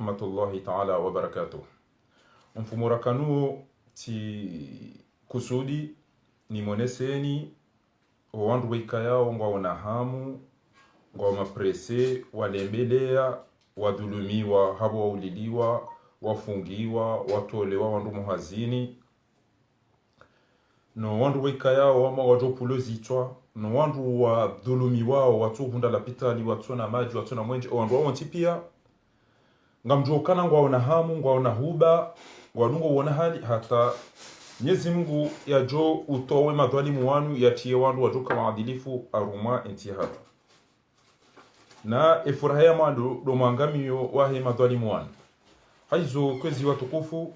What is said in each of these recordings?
rahmatullahi ta'ala wa barakatuh. Mfumurakanu ti kusudi ni moneseni wandu wika yao ngwa hamu ngwa maprese walembelea wadhulumiwa habo wauliliwa wafungiwa watolewa wandu muhazini no wandu wika yao wama wajopulo zitwa no wandu wadhulumiwa watu hunda lapitali watu na maji watu na mwenje wandu wao ntipia ngamjokana ngwa hamu ngwa huba ngwa uona hali hata Mwenyezi Mungu yajo utowe madhalimu wanu yatie wandu wajoka maadilifu aruma intihadu na efurahia mwandu do mwangamio wahe madhalimu wanu haizo kwezi watukufu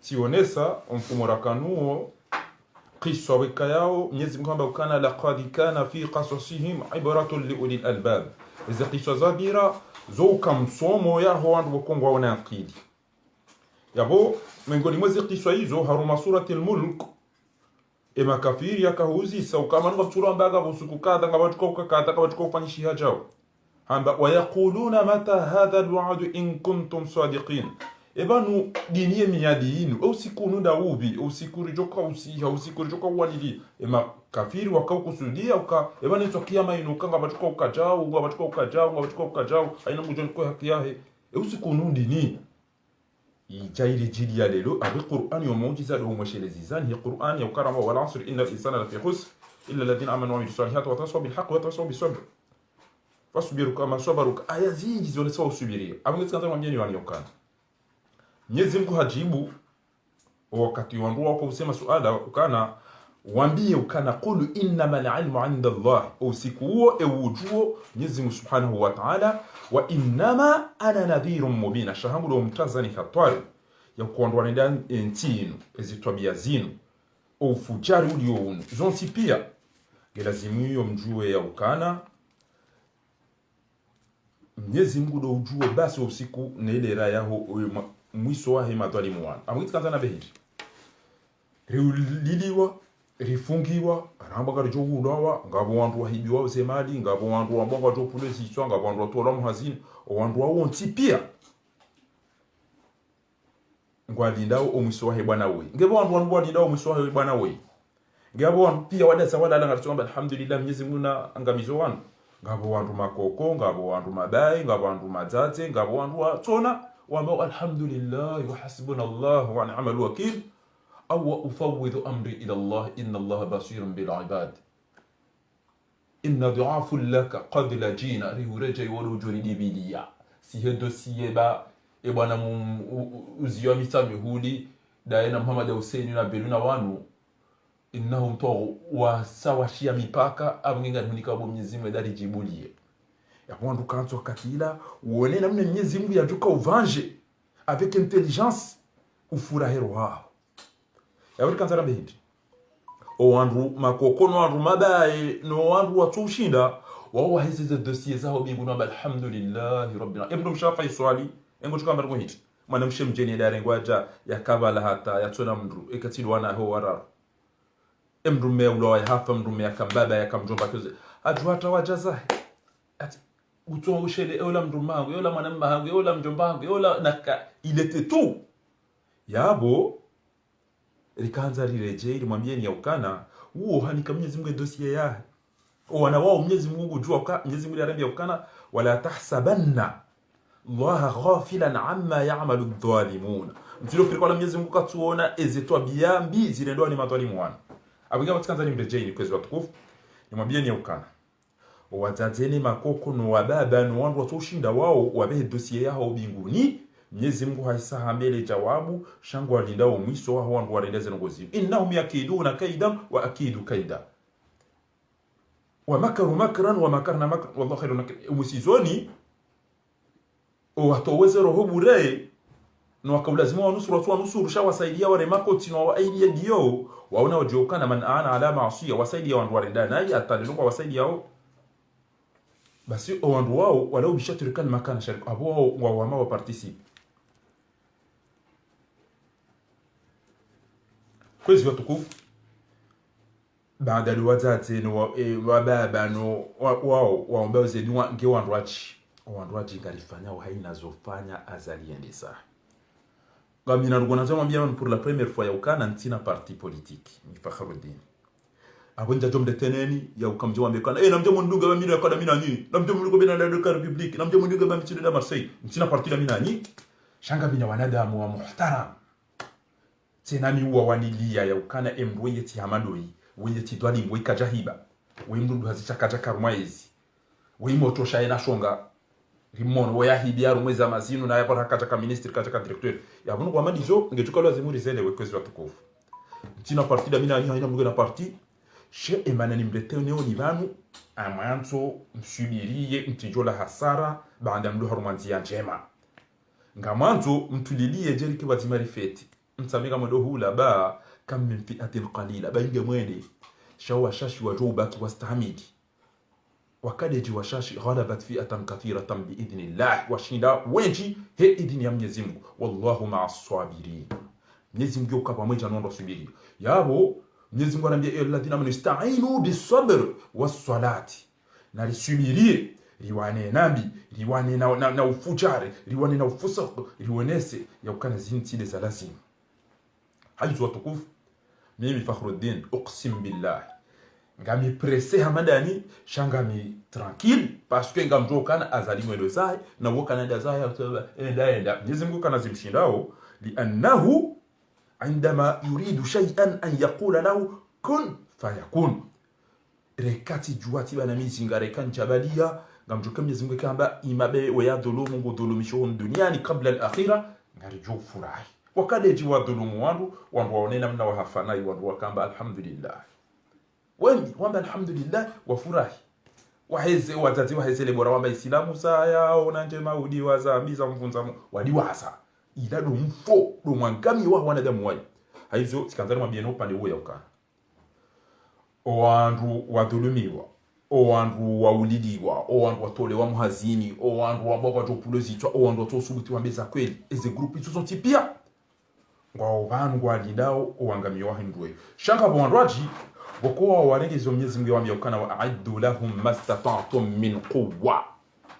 tionesa mfumurakanuo qiswa wika yao Mwenyezi Mungu amba kana laqad kana fi qasasihim ibratun li ulil albab iza qiswa zabira zo kamsomo ya wandu wakongwa wana akili yabo miongoni mwezi qiswa hizo haruma surati al-mulk makafiri yakahuzisa ukama nga sura mbaga busuku kadha nga watu kwa kadha nga watu kufanya shihajao hamba wayaquluna mata hadha al-wa'd in kuntum sadiqin ebanu diniye miyadinu au sikunu daubi au sikuri joka usiha au sikuri joka walili makafiri wakaukusudia uka ebanu tokia inuka nga watu kwa ukajao nga watu kwa ukajao nga watu kwa ukajao aina mujoni kwa haki yahe au sikunu dini ijairi jili ya lelo abi Qur'an yo muujiza do mweshele zizani ya Qur'an ya karama wal asr inna al-insana lafi khusr illa alladhina amanu wa amilus salihati wa tawasaw bil haqq wa tawasaw bis sabr fasbiru kama sabaruka aya zingi zone sawa usubirie abunge tsanza mwambie ni wanyokana Mwenyezi Mungu hajibu wakati wandu wako usema suala ukana waambie ukana qulu innamal ilmu 'inda Allah usiku huo ewujuo Mwenyezi Mungu Subhanahu wa Ta'ala wa innama ana nadhirun mubin shahamu lo mtazani hatwari ya kuondwa ndani ntinu ezitwabia zinu ufujari ulio zonti pia gelazimu hiyo mjue ya ukana Mwenyezi Mungu do ujue basi usiku na ile raya ho mwiso wa hema dhalimu wana amwitikaza na behiji riuliliwa rifungiwa aramba garijo ulawa ngabo wandu wahibiwa usemali ngabo wandu wambonga jo polisi itwa ngabo wandu watola muhazini wandu wao ntipia ngwadindao omwiso wa bwana we ngebo wandu wadindao omwiso wa bwana we ngabo wandu pia wadasa wala langa tsomba alhamdulillah Mwenyezi Mungu na angamizo wandu ngabo wandu makoko ngabo wandu mabai ngabo wandu mazate ngabo wandu watona wambao alhamdulillah wa hasbunallahu wa ni'mal wakeel أو أفوض أمري إلى الله إن الله بصير بالعباد إن ضعاف لك قد لجينا ريورجي ولوجوري ديبيليا سيهدو سيبا إبانا مزيومي سامي داينا محمد حسين نبيلونا وانو إنهم طغوا وسواشيا ميباكا أبنغا نمنيكا بمنيزي مداري جيبوليه يقوان دوكانتو كاتيلا ونينا من منيزي مبيا جوكا وفانجي avec intelligence ufurahiro wao yawuri kanzara behindi o wandu makoko no wandu mabaye no wandu watushinda wao wahizize dossier zao binguna alhamdulillah rabbil alamin ibn mshafa swali engo tukamba ngo hiti mwana mshemjeni dare ngwaja yakabala hata yatona mndu ekatili wana ho warar emndu meulo ya hafa mndu yakambaba yakamjomba koze adwata wajaza ati utoa ushele ola mndu mangu ola mwana mangu ola mjomba wangu ola naka il était tout yabo likanza lireje ilimwambieni ya ukana huo hanika Mwenyezi Mungu dossier ya wana wao Mwenyezi Mungu jua kwa Mwenyezi Mungu arambia ukana wala tahsabanna Allah ghafilan amma ya'malu adh-dhalimun mtilo fikira Mwenyezi Mungu katuona ezetwa biambi zilendo ni madhalimu wana abiga matikanza ni mreje ni kwezi watukufu nimwambieni ya ukana wazazeni makoko no wababa no wandu watoshinda wao wabehe dossier yao binguni Mwenyezi Mungu haisaha mbele jawabu shangu alindao mwiso wa wandu warendeze ngozi innahum yakiduna kaidan wa akidu kaida wa makaru makran wa makarna makran wallahu khairun musizoni watoweze roho bure no wakabulazima wanusuru watu wanusuru shawasaidia wale makoti no aidia dio waona wajokana man ana ala maasiya wasaidia wandu warendana ya atalikuwa wasaidia wao basi wandu wao walau bishatrikan makana sharik abo wao participe kwezi watukufu baada ya wazazi no wababa no wao waomba zenu nge wandu wachi wanduaji ngalifanya haina zofanya azaliende sa ngamina rugonaza mwambia pour la première fois ya ukana ntina parti politique ni Fakhruddin abonja jomde teneni ya ukamjo wambe kana namjo munduga bamira ya kada minanyi namjo munduga bina la République namjo munduga bamitside da Marseille ntina parti la minanyi shanga bina wanadamu wa muhtaram tena mi uwa wanilia ya ukana emboye ti hamadoi weye ti dwali ngwe kajahiba we mndu hazichakaja karumaizi we moto shaina shonga rimono we yahibia rumweza mazinu na yapata kaja ministre kaja directeur ya bunu kwa madizo ngetuka lwa zemuri zele we kwezi watukufu ntina parti da minanyi haina mnduga na parti she emanani mleteo neo ni vanu amanzo msubiriye mtijola hasara baada mdu harumanzia njema ngamanzo mtulilie jerike wazimari feti msamika mdo hula ba kam min fi'atin qalila bainge mwene shawa shashi wajubaki wastahamidi wakadeji washashi ghalabat fi'atan kathiratan bi idhnillah washinda wenji he idhni ya Mwenyezi Mungu wallahu ma'as sabirin Mwenyezi Mungu kwa pamoja na subiri yabo Mwenyezi Mungu anambia alladhina amanu ista'inu bis-sabr was-salati na lisubirie riwane nabi riwane na ufujare riwane na ufusak riwanese ya ukana zinti za lazima hajizu watukufu mimi Fakhruddin uqsim billah ngami presse hamadani shangami tranquille parce que ngamjo kana azalimu elo sai na wokana nda sai enda Mwenyezi Mungu kana zimshindao li'annahu عندما يريد شيئا أن يقول له كن فيكون rekati juati bana mizinga rekan jabalia ngamjuka Mwenyezi Mungu kamba imabe wa dhulumu ngudhulumisho duniani kabla al-akhirah ngarijo furahi wakadeji wa dhulumu wandu waonena mna wahafanai wandu wakamba alhamdulillah wengi wamba alhamdulillah wafurahi waheze watati wahezele bora wamba islamu saya onanje maudi wazambiza mfunza wadiwasa ila do mfo do mwangami wa wanadamu wai haizo sikanzani mwabieno pande uwe ya ukana owandu wadhulumiwa owandu waulidiwa owandu watolewa muhazini owandu wababa topulozitwa owandu watosubuti wambeza kweli eze grupu izo zontipia ngwa vangu walidao owangamiwa hindwe shanga bwandraji bokowa waregezo Mwenyezi Mungu wambia ukana wa a'iddu lahum mastata'tum min quwwa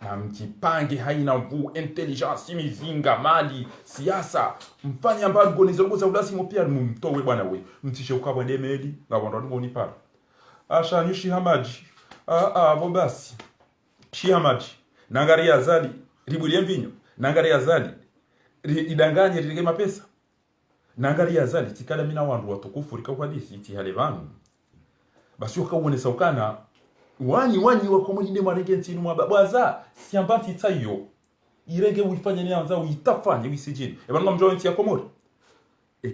na mjipange haina mvu intelligence mizinga mali siasa mfanya ambago nizogoza ulasi pia mumtowe bwana we mtishe ukabwa demeli ngabonda ngoni para asha nyushi hamaji bobasi shihamaji nangari azali ribulie mvinyo nangari azali idanganye ririge mapesa nangari azali tikala mina wandu watukufu rikawalisi iti halevanu basi ukawone saukana wanyi wako mwinde mwaregenzi ni mwabwaza siambati tayo irenge wifanye ni anza uitafanye wisejeni ebanga mjointi ya Komori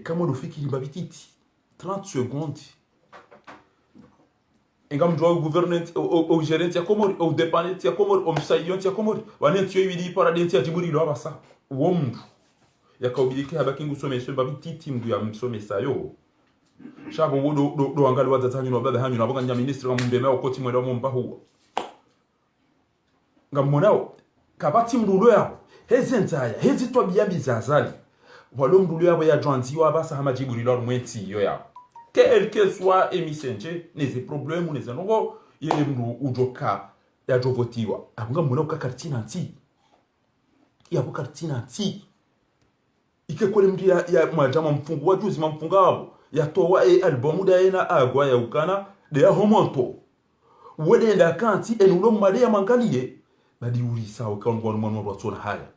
kama ufikiri babititi 30 secondes engam mjoa government au gerente ya Komori au dependent ya Komori au msaidionti ya Komori wanenti yo ibidi paradenti ya Djibouti lo abasa wo mndu yakaubilike habaki ngusome so babititi mndu ya msome sayo shabo do angali wazathanyu no baba hanyu nabonga nya ministre wa mumbeme okoti mwenda mumba huo ngamonao kabati mrulo yabo hezentaya hezitwa biyambi zazali walo mrulo yabo ya janziwa basa hamajibu lilo mwenti yo yabo quel que soit emisenje neze problème neze ngo yele mru ujoka ya jovotiwa abunga monao ka kartina nti yabo kartina nti ikekole mri ya majama mfungu wajuzi mamfunga wabo yatowa albumu da yana agwa ya ukana de ya homonto wede nda kanti enulo mali ya mangaliye badi urisa ukangwa mwana wa tsona haya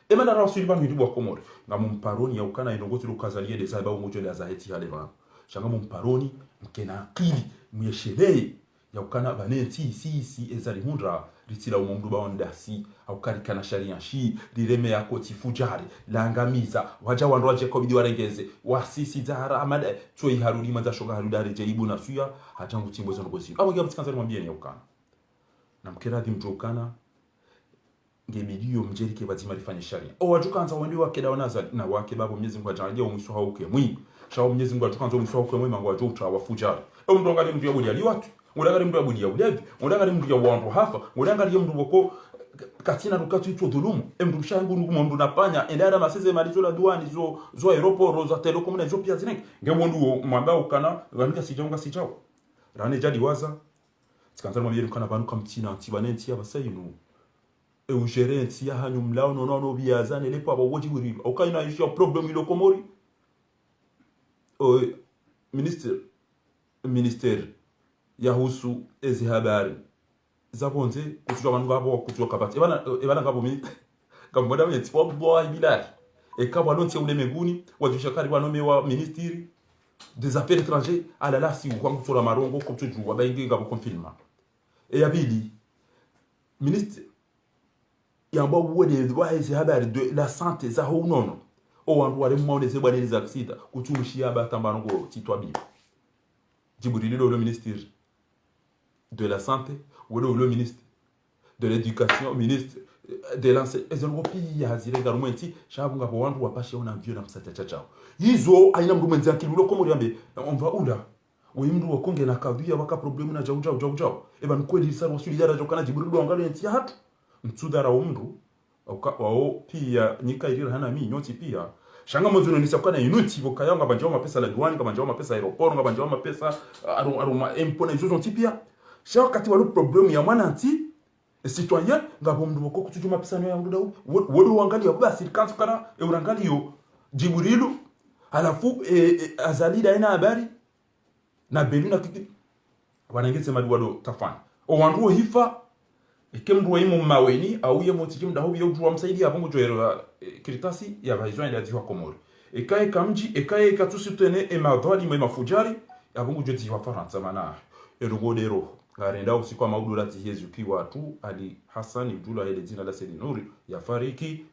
emana rasuli banu ndibwa Komori ngamumparoni ya ukana inongoti lukazalie de zaba umojo la zaheti hale bana shanga mumparoni mkena akili mweshelei ya ukana banenti si ezali mundra ritila umumduba ondasi au karikana sharia shi rireme yako tifujari langamiza waja wandoaje ko bidi warengeze wasisi zahara amada choi harudi manza shoga harudare jaibu na suya hatangu timbo zo ngozi abo ngiye mtsikanza mwambie ni ukana na mkeradi mjokana ngebidio mjerike bazima rifanye sharia o wajukanza wandi wake daonaza na wake babo Mwenyezi Mungu ajaje umwiso hauke mwi shawo Mwenyezi Mungu atukanza umwiso hauke mwi mango ajutra wafujari o mndongali mtu yabudi ali watu ngudangari mtu yabudi yabulevi ngudangari mtu yawandu hafa ngudangari mtu boko katina rukatu ito dhulumu mtu shangu mtu napanya endara maseze malizo la duani zo aeroport za telekomuna zo pia zinenge ngemondu mwamba ukana ganika sijao rane jadi waza sikanza mwambie ukana banuka mtina antibanenti abasayinu gerente ya hanyu mlao no biazane lepo abo woji buri okaina isho problem ilo komori o minister ya husu ezi habari zabonze kutujwa abantu babo kutujwa kabati ebana ngabo mi kamboda mwe boy bilal kama lonti ule meguni wajishakari wanome wa ministeri des affaires étrangères ala la si kwa kutola marongo kwa kutujwa baingi ngabo confirma yabili ministre yamba wode waize habari de la santé za ho nono o wandu wale mwone se bwana za ksita kutumshia batamba ngo titwa bibi Djibril le ministre de la santé ou le ministre de l'éducation ministre de l'enseignement ezo pia hazire garumenti shabunga kwa wandu wapashe ona mvyo na msata chao hizo aina mndu mwenzi akili ulo komo yambe omva ula mndu wakonge na kadhia waka problemu na jau eba nkweli sana wasuli dara jokana Djibril angalo nti hatu mtsudara mndu wao pia nyika irira hana mi nyoti pia shanga mwanzo ni sakana inuti bokaya ngaba njoma pesa la douane ngaba njoma pesa aeroport ngaba njoma pesa aruma impone zozo tipia shaka kati walo problem ya mwana anti citoyen ngabo mndu boko kutujuma pesa no ya mndu dawo wodo wangalia basi kantu kana urangalio Djibrilu halafu azalida ina habari na beluna kiki wanangeze madwado tafani o wandu hifa ikemdu waimu maweni au ye motiki mdaho biyo duwa msaidi abongo joero kiritasi ya baizwa ya diwa komori ekae kamji ekae katusitene emadhali mwe mafujari abongo jo diwa faransa mana erugodero garenda usiku maudura tihezu kiwa tu ali Hassan Abdullah ile jina la Sedi Nuri ya fariki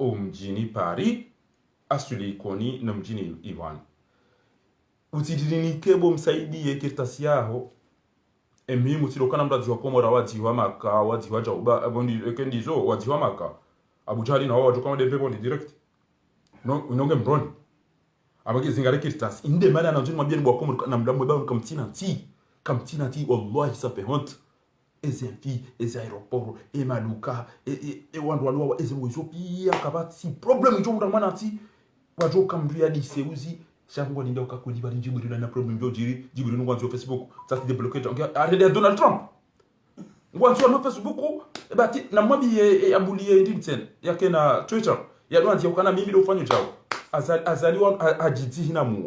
mjini Paris asuli koni na mjini Iwan utidirini kebo msaidi ye kiritasi yaho emi mutilokana mdazi wa komora wadiwa maka wadiwa jauba abondi ekendizo wadiwa maka abujali na wao tukama de pepo ni direct no unonge mbroni abage zingare kirstas inde mala na njuma bien bwa komora na mdamwe ba kamtina ti wallahi sape honte ezenfi eze aeroport e maluka wandu walwa eze mwizopi akabati problem njo mdamana ti wajo kamria di seuzi Chango ni ndoka kuli bali Djibril na problem jo jiri Djibril ngwanzo Facebook ça se débloquer donc arrêter Donald Trump ngwanzo no Facebook bati na mwabi ambulie LinkedIn yake na Twitter ya ndo antia kana mimi ufanye chao azali wa ajiti hina muo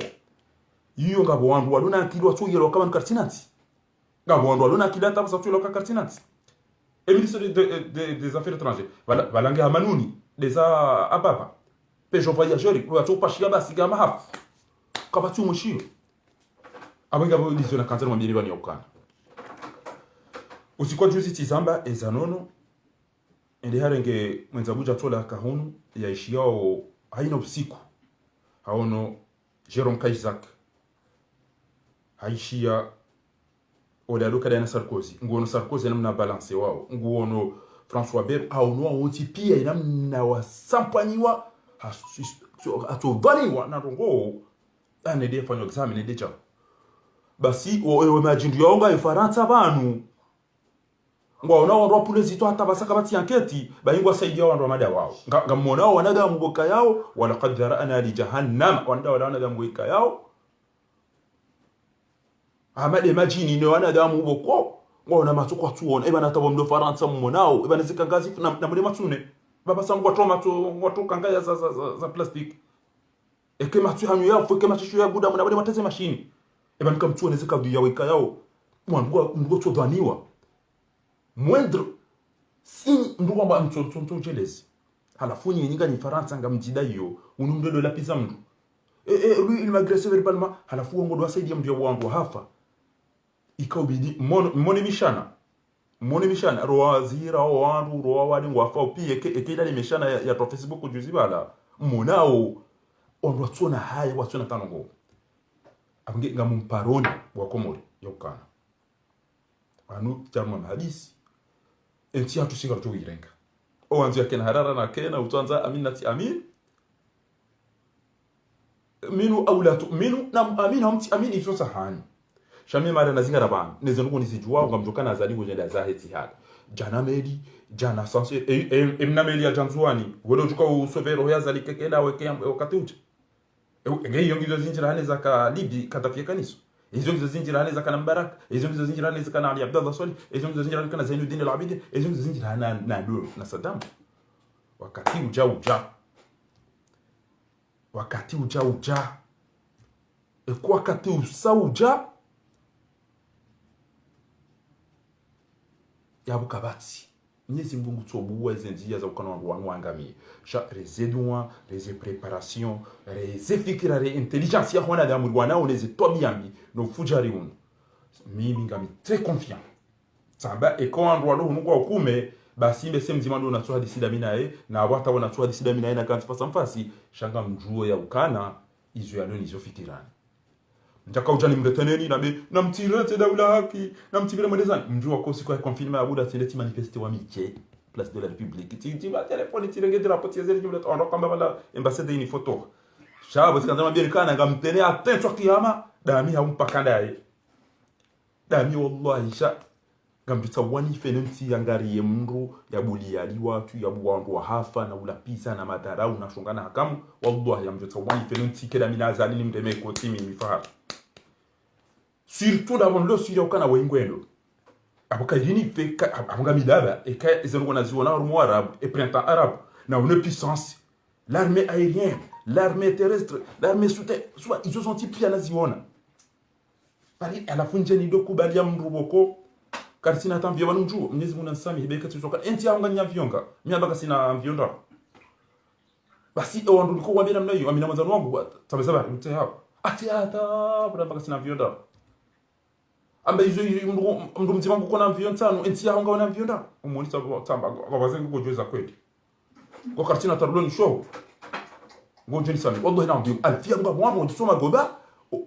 hiyo ngabo wandu walona akili tu yelo kama kartinati ngabo wandu walona akili hata kwa tu loka kartinati et ministre des affaires étrangères balange amanuni deza ababa pejo voyageur kwa tu pashia basi kama hafu kabatu mushiro abanga bo lizo na kanzara mwambiri bani okana usikwa juzi tizamba ezanono ende harenge mwenza buja tola kahunu ya ishiao haina usiku haono Jerome Kaisak haishia ola loka dana Sarkozy nguono Sarkozy namna balance wao nguono François Bayrou haono woti pia namna wasampaniwa atobaniwa na rongo anede fanyo examen ede cha basi o majindu yaonga ifaransa banu ngwa ona wandwa pule zito hata basaka bati anketi bayingwa saidia wandwa mada wao ngamona wanaga mboka yao wala qadara ana li jahannam wanda wanaga mboka yao amade majini ne wanaga mboko ngona matuko tuona ebana tabo mdo faransa mmonao ebana zikangazi na mule matune baba sangwa tomato watu kangaya za plastic ekema tu hanyu yao fokema chishu ya buda mwana mateze machine eba nikamtu anaweza kabia weka yao mwangu to dhaniwa mwendro si ndugu amba mtonto jealous halafu nyinga ni faransa ngamjida hiyo unumdodo la pizza mdu lui il m'agresse verbalement halafu wangu ndo asaidia mdio wangu hafa ikabidi mone mishana roa zira wandu roa wali ngwafa pia ekida ni mishana ya Facebook juzi bala monao on watuna hai watuna tanongo abange ngamumparoni wa komori yokana anu charma hadisi enti hatu singa to irenga o anzu yakena harara na kena utanza aminati amin minu aulatu minu na amin hamti amin ifyo sahani shame mara na zingara bana nezo nuko nisijua ngamjokana azali ngojenda za heti hada jana meli jana sanse emna meli ya janzuani wolo tuka usovero yazali kekela weke wakati uche ngei yongizo zinjira hane za ka libi katafia kaniso hizo ndizo zinjira za kana Mbarak, hizo ndizo zinjira za kana Ali Abdullah Salih, hizo ndizo zinjira kana Zainuddin al-Abidin, hizo ndizo zinjira na Saddam. Wakati uja kwa wakati usauja yabu kabati Mwenyezi Mungu tsobuwa zenjia za ukana wangu angamie sha rezedwa reze preparation reze fikira re intelligence ya hona da murwana oneze tobiambi no fujari uno mimi ngami très confiant samba e ko andwa lo nuko okume basi mbese mzima ndo natsoa disida minae na wata wana tsoa disida minae na kanti fasa mfasi shanga mjuo ya ukana izo ya noni izo fikirani Mtaka ujani mreteneni na mtirete daula haki na mtibira mwendezani mjua kosi kwa konfirme abuda tindeti manifeste wa miche place de la République tiba telefoni tirengete rapoti ya zeli jumlet on kamba bala ambassade ni photo shaba sikandama bien kana ngamtene attention kiyama dami haumpakanda yae dami wallahi sha ngambita wani fenenti yangari mru ya buliali watu ya buwandu wa hafa na ulapisa na madarau na shungana hakamu wallahi yamjita wani fenenti keda minazali ni mdeme kotimi mifahari surtout dans le sud okana wengwendo apoka yini fe aponga midaba et ka ezongo na ziona rumo arabe et printemps arabe na une puissance l'armée aérienne l'armée terrestre l'armée souterraine soit ils sont types na ziona pari ala funjeni dokubali ya mruboko karsina tambia wanunju Mwenyezi Mungu ansami hibeka tusoka enti ya nganya vyonga miabaka sina vyonda basi ondo liko wabina mnayo amina mwanzo wangu tabesaba mte hapo ati ata baka sina vyonda amba izo mndu mzima ngukona mvion tano enti ya honga wana mvionda umonita tamba babazengu gojoza kweli kwa kartina taruloni show ngonjeni sana wallahi na mbiyo alfia ngwa mwabo ndisoma goba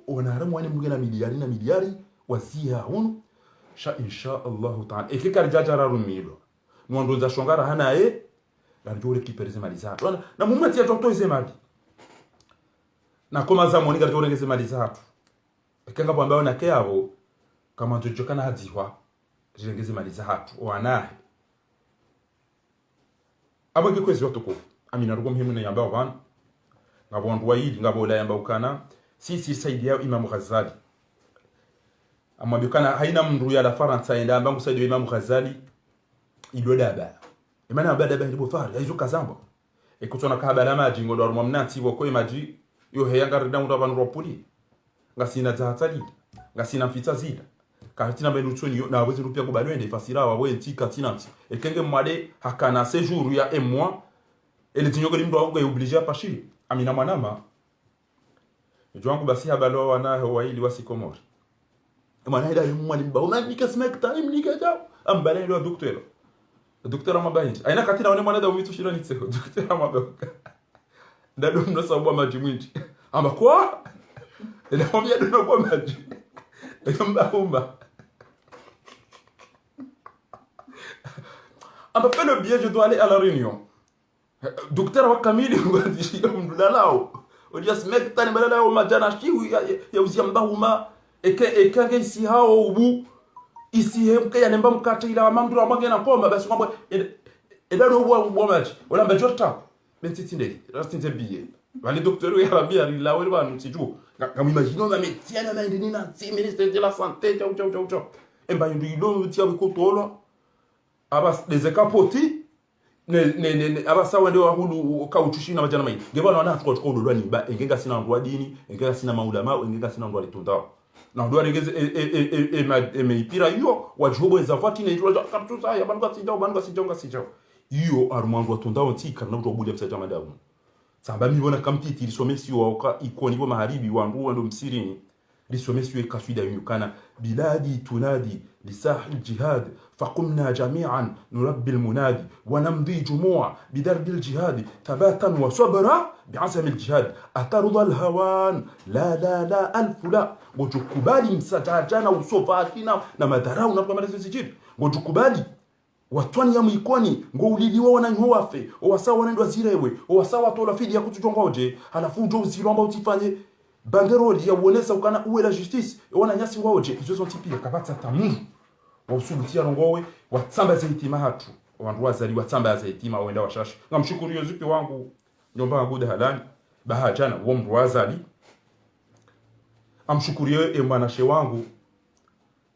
onaramu wani mugena miliari wazia hunu sha insha Allah ta'ala ekika jajara rumilo mwondo za shongara hana la njore kipereze mali zatu na mumati ya dokto izemali na koma za moni gato rengeze mali zatu ekanga bwamba na keabo kama tujokana hadiwa rengeze mali zatu wanahe abage kwezi watuko amina rugo mhimu na yamba wan ngabondu waidi ngabola yamba ukana sisi saidi yao Imam Ghazali amwambikana haina mndu ya la Faransa enda ambangu saidi Imam Ghazali idodaba imana abada ndipo fari aizo kazambo ekutona kabala maji ngodo arumwa mnati boko maji yo heyanga rida ndo abantu ropuli ngasina zahatali ngasina mfita zida katina benutsoni na abezi rupia kubalwende fasira wa wenti katinanti ekenge mwade hakana séjour ya un mois ele tinyogo limdo wangu ya obligé apashi amina manama jwangu basi habalo wana hawaili wasikomori mwana ida mwalimu ba una nikasmekta imnika jao ambale ndo docteur amabahinji aina katina wane mwana da umitu shiro nitseko docteur amabahuka ndado mno sababu maji mwinji ama kwa ina mwambia ndo kwa maji Mbahumba. Après le bien, je dois aller à la réunion. Docteur Wakamili, mdulao. Odia smek tani balala o majana shi ya uzia Mbahuma ekenge isi hao ubu isi hemke ya nemba mkate ila mamdura mwange na koma basi kwamba edaro ubu maji wala mbajota bentitinde rastinte biye wale docteur ya rabia la wale banu tiju Quand imaginons la médecine, la ministre de la santé, ciao. Et ben il y a des contrôles. Abas les capoti abasa wende wa hulu kauchushi na majana mai. Ngeba na watu kwa lwa ni ba engenga sina ndwa dini, engenga sina maulama, engenga sina ndwa letunda. Na ndwa ngeze meipira hiyo wajobo ezavati na ndwa kaptuza ya bantu sijao. Hiyo arumwangu watunda ontika na ndwa buli ya madamu. Samba mibona kampiti lisomesi wa ikoni wa maharibi wa nduwa ndo msirini lisomesi wa kaswida yunyukana biladi tunadi lisahil jihad faqumna jami'an nurabbi almunadi wa namdi jumu'a bidarbi aljihad tabatan wa sabra bi'azam aljihad atarudha alhawan la alfula ngojukubali msatajana usofatina na madarau na kwa mara sijiri ngojukubali watwani ya mwikoni ngo uliliwa wana nyowafe owasawa wanendwa zirewe owasawa tola fidi ya kutujongoje halafu ujo uziromba utifanye banderoli ya uonesa ukana uwe la justice wana nyasi ngoje izo zo tipi yakapata tamu wa usubutia rongowe watsamba za hitima hatu wandu wazali watsamba za hitima wenda washashi ngamshukuru yozupi wangu nyomba ngude halani bahajana wo mru wazali amshukurie mwanashe wangu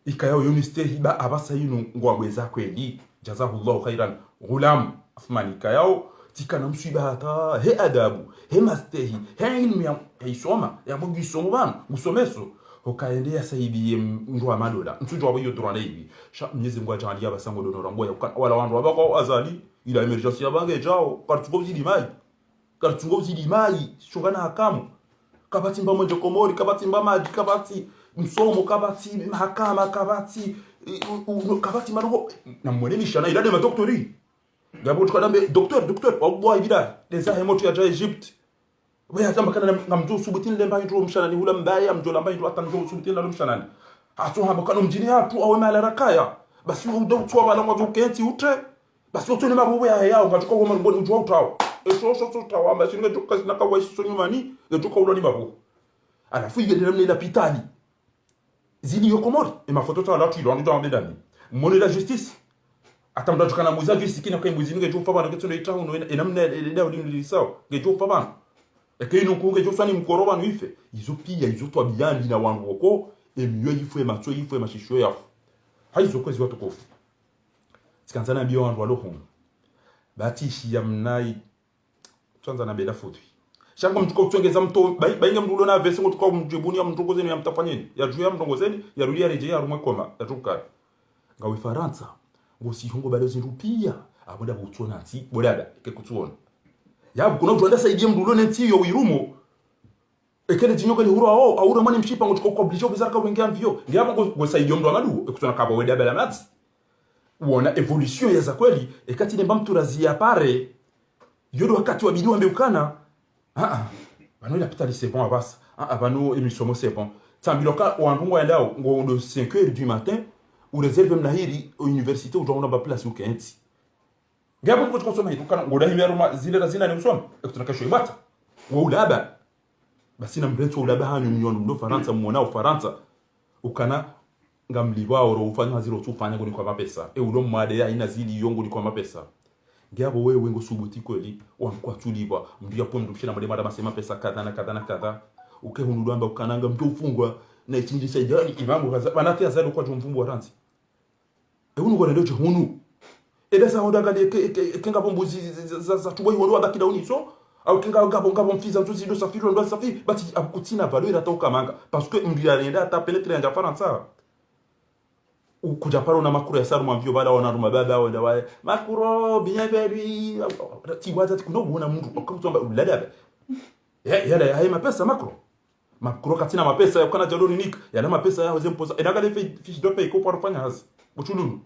ikayao yoniste hiba abasa yinu ngwabweza kweli jazahullahu khairan gulam afmani ikayao tikana mswiba hata he adabu he mastehi he ilmu ya isoma ya bogi somo bana musomeso hokaendea saidi ndwa madola mtujo wabo yodrona hivi sha Mwenyezi Mungu ajalia basango dono ramboya wala wandu wabako azali ila emergency ya bange jao kartungo zidi mai shogana hakamu kabati mba mwenje komori kabati mba maji kabati msomo kabati mahakama kabati marugo na mweneni shana ila de madoktori gabo tukadambe docteur wallahi bila deza hemoto ya Egypt wewe hata makana ngamjo subutini lemba ndo mshana ni hula mbaya mjola mbaya ndo hata mjo subutini ndo mshana hatu hamba kana mjini hatu au mala rakaya basi udo twa bala ngo kenti utre basi utone mabubu ya yao ngatuka kwa maruboni ujwa utawo eso tawa basi ngatuka na kwa iso nyumani ngatuka uloni mabubu alafu yeye ndio na pitani zini yokomori e mafoto ta la tu ndo ndo ndani moni la justice atamda tukana muzaji sikina kwa mbuzi nge jofa bana ketso ita uno enamna leo ndi sawa nge jofa bana ekino kunge jofa ni mkoroba nuife izo pia izo to biyandi na wangu wako emiyo yifu emacho yifu emashisho yafu haizo kwezi watu kofu sikanzana biyo wandu waloho batishi ya mnai tuanza na bela futu shako mtuko kutongeza mto bainga mdulo na vese ngo tukao mjibuni ya mtongo zenu ya mtafanyeni ya juu ya mtongo zenu ya rudia reje ya rumwe koma ya tuka ngawe Faransa ngosi hongo bado zinrupia abonda butona ati bodada ke kutuona yabu kuna mtu saidia mdulo nenti yo wirumo ekene tinyoka ni huro ao aura mani mshipa ngo tukao oblige bizarre ka wenga mvio ngiyabo ngo saidia mdu amadu ekutona kaba weda bela mats uona evolution ya za kweli ekati nemba mtu razia pare yodo wakati wa bidii ambeukana bano ila pitali c'est bon avance bano émission c'est bon tambiloka wangu endao ngo de 5h du matin ou réserve mnahiri université ujaona ba place ukenti ngabo ngo tukosoma hizo kana ngoda himya ruma zile razina ni usoma tunakasho ibata ngo ulaba basi na mreto ulaba hanyu mnyono ndo Faransa muonao Faransa ukana ngamliwa oro ufanya zero tufanya ngo ni kwa mapesa ulo mwade ya ina zili yongo ni kwa mapesa ngabo wewe ngo subuti kweli wankwa tuliwa mndia po mdushina made mada masema pesa kadha na kadha na kadha ukehunulu amba ukananga mtu ufungwa na itinji saidani imamu kaza banati azali kwa jumvumbu waranzi unu ngone ndoje hunu edesa honda kali kenga bombuzi za tuboyi wonu abakida uniso au kenga ngabo mfiza ntuzi ndo safiro ndo safiri bati akutina valeur atoka manga parce que mndia renda ta penetre nja Faransa ukuja paro na makuru ya saru mwambio bala wana ruma baba wenda wae makuro binyaberi tiwaza tikuno buona mtu akamutomba ulada yala ya mapesa makuro katina mapesa yakana jaloni nik yala mapesa yao zempoza enagale fiche de paye ko pour fanya hazi buchululu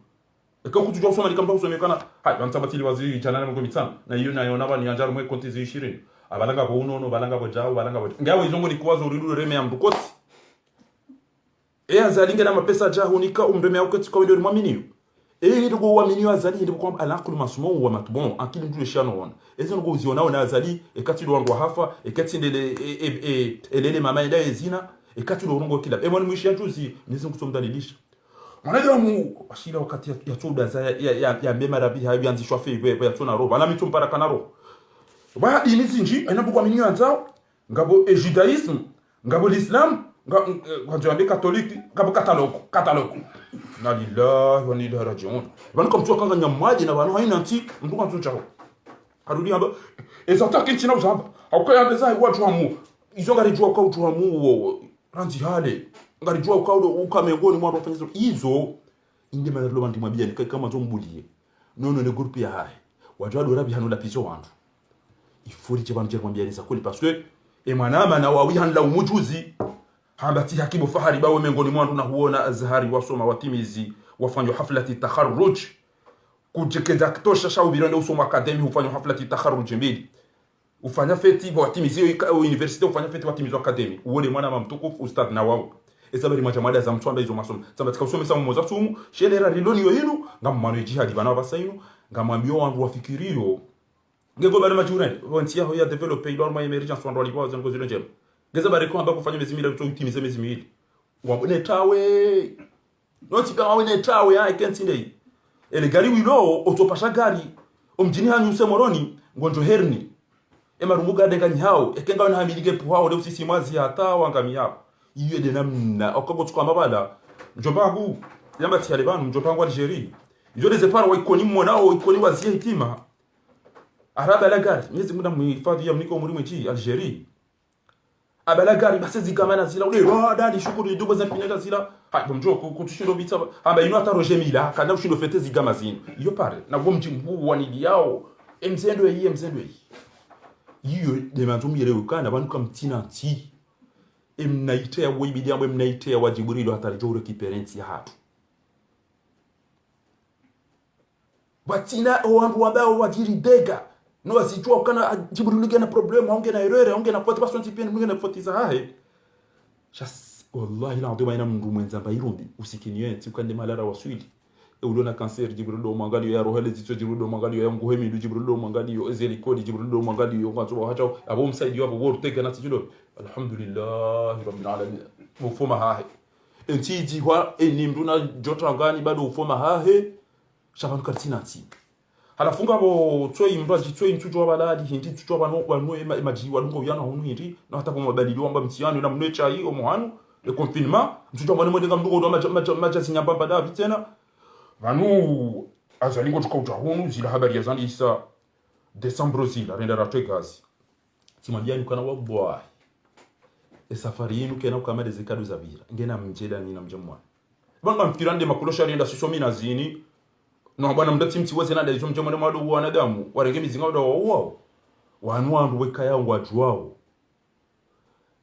eko kutujua kusoma nikampa usomekana hai bantabatili waziri chanana ngo mitano na hiyo nayo naba ni anjaro mwe konti 20 abalanga ko unono balanga bo jao balanga bo ngawe izongo ni kuwazo urindu reme ya mdukoti azalinga na mapesa jahunika umreme yako kwa video mwaminiyo ndio uaminiyo azali ndio kwa alaqul masmuu wa matbuu akili ndio shano wana ezo ngo uzionao na azali ekati ndo wangu hafa ekati ndele elele mama enda ezina ekati ndo rongo kila mwana mwishi ya juzi nizo kusomdalilisha mwanadamu mu ashira wakati ya toda za ya mbema rabi hayo yanzishwa fe ya tona roba na mitu mpara kana roho ba inizinji inabu kuaminiyo anzao ngabo judaism ngabo l'islam quand tu es catholique ngabo kataloku na lillahi wa inna ilaihi rajiun bana comme tu kanga nyamaji na bana haina nti mtu kwa tuchao arudi haba ezata kinchina uzamba aukaya ndeza watu hamu izo ngari jua kwa watu hamu ranzi hale ngari jua kwa ukamengoni mwa wafanyizo izo inde manalo bandi mwabia ni kama zombulie nono ne groupe ya hai watu adorabi hanu la piso wantu ifuri che bamje kwambia ni sakuli parce que emanama na wawi hanla umujuzi hambati hakibu fahari bawe mengoni mwandu na huona azhari wasoma watimizi wafanywa haflati takharruj kujekeza kutosha shaubiro ndio usoma academy hufanywa haflati takharruj mbili ufanya feti watimizi university ufanya feti watimizi academy uone mwana mtukufu ustad na wao esabari majamada za mtwanda hizo masomo sabatika usome samu moza sumu shelera riloni yoyinu ngamano jihadi bana basainu ngamwambio wangu wafikirio ngego bana majurani wantia hoya develop ilorma emergence ndo alipo zango zile njema ngeza bare ko amba kufanya miezi miwili utimize miezi miwili wabone tawe noti kama wene tawe I can't see day ele gari wilo otopasha gari omjini hanyu semoroni ngonjo herni ema rumuga denga nyao ekenga na hamilige puhao de usisi mwazi hata wangami yao iyo de namna okago tukamba bala mjomba wangu yamba tiale banu mjomba wangu Algeria iyo de zepara wa ikoni mwanao ikoni wazia hitima araba la gari Mwenyezi Mungu muhifadhi ya mniko muri mwechi Algeria abala gari basi zikamana zila ule dali shukuru ndugu za pinyaga zila mjo kutushindo bitsa amba ino ata Roger Mila kana ushindo fete zigama zino iyo pare na gwo mji mkuu wanidi yao mzendo yi iyo de mantumire ukana bantu kamtina nti mnaitea wibidi amwe mnaitea wa Jibril hatarjo rekiperensi hatu batina wandu ambao wajiri dega no asijua kana Jibril gena problem haonge na erreur haonge na pote pasonti pia mwinge na pote za hae jas wallahi la ndo baina mndu mwenza bairumbi usikiniye tukande malara waswili ulona cancer Jibril do mangalio ya rohele zito Jibril do mangalio ya nguhemi do Jibril do mangalio ezeli kodi Jibril do mangalio kwanza hacha abo msaidi wabo wortega na tijulo alhamdulillah rabbil alamin mufoma hahe enti kwa eni mduna jota ngani bado ufoma hahe shabanu kartinati halafunga bo toi mbaji toi mtujo baladi hindi tujo bano bano maji walungo yana hunu hindi na hata kwa mabadilio amba mtiano na mnecha hii omuhanu le confinement mtujo bano mwenga mdugo do maja sinyamba bada bitena vanu azalingo tukauta hunu zila habari ya zandi isa December zila renda ratwe gazi timambiani kana wabwa safari yenu kena ukama dezekadu za vira ngena mjeda ni na mjamwa banga mpirande makulosha renda susomi na zini no bwana mdati mti wose na dazo mjamwa mwado wanadamu warenge mizinga wao wanu wandu weka yao watu wao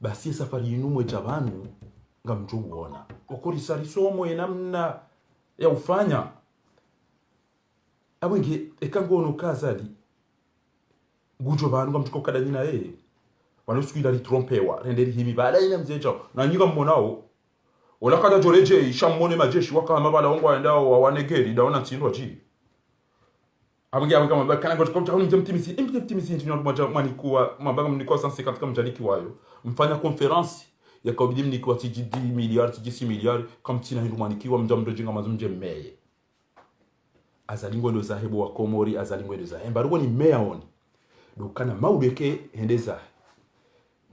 basi safari yenu mwe jabanu ngamjuona okuri sari somo enamna ya ufanya abwenge ekangono kazali gujo bantu ngamtuko kadanyina wanosukwira litrompewa renderi himi bala ina mzecha na nyika mmonao ola kada joreje ishamone majeshi wakama bala wangu waendao wawanegeri daona tindwa chi abenge kama bakana ngoto kwa mtimisi ndio mwani kuwa mabanga mnikuwa 150 kama mjaliki wayo mfanya conference ya kabidi mnikuwa tijidi miliard tijisi miliard kama tina hindu mwanikiwa mjamdo jinga mazumje meye azalingo ndo zahebu wa Komori azalingo ndo zahebu barugo ni meaoni dukana maudeke hendeza